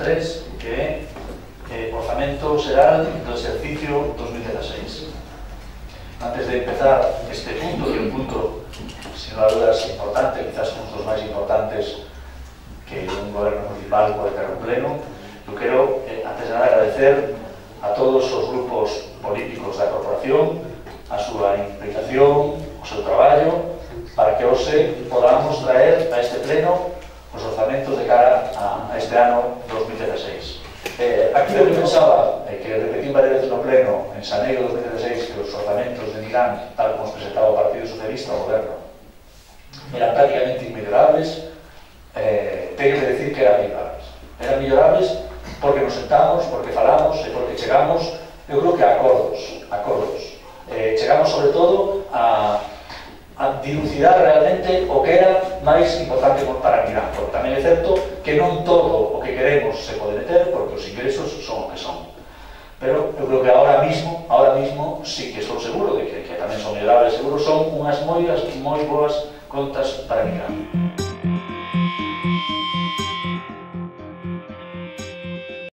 3, que é Orzamento Xeral do exercicio 2016. Antes de empezar este punto, que é un punto, sin dudas, importante, quizás un dos máis importantes que un goberno municipal pode ter un pleno, eu quero, antes de nada, agradecer a todos os grupos políticos da corporación a súa implicación, o seu traballo, para que hoxe podamos traer a este pleno os orzamentos de cara a este ano 2016. Aquí eu pensaba, que repetí varias veces no pleno en xaneiro de 2016, que os orzamentos de Milán, tal como os presentaba o Partido Socialista ao goberno, eran prácticamente inmellorables. Teño que decir que eran mellorables. Eran mellorables porque nos sentamos, porque falamos e porque chegamos, eu creo que a acordos. Chegamos sobre todo a dilucidar realmente o que era máis importante para Milán, porque tamén é certo que non todo o que queremos se pode meter, porque os ingresos son o que son. Pero eu creo que ahora mismo sí que estou seguro de que tamén son mellorables, seguro son unhas moi boas contas para Milán.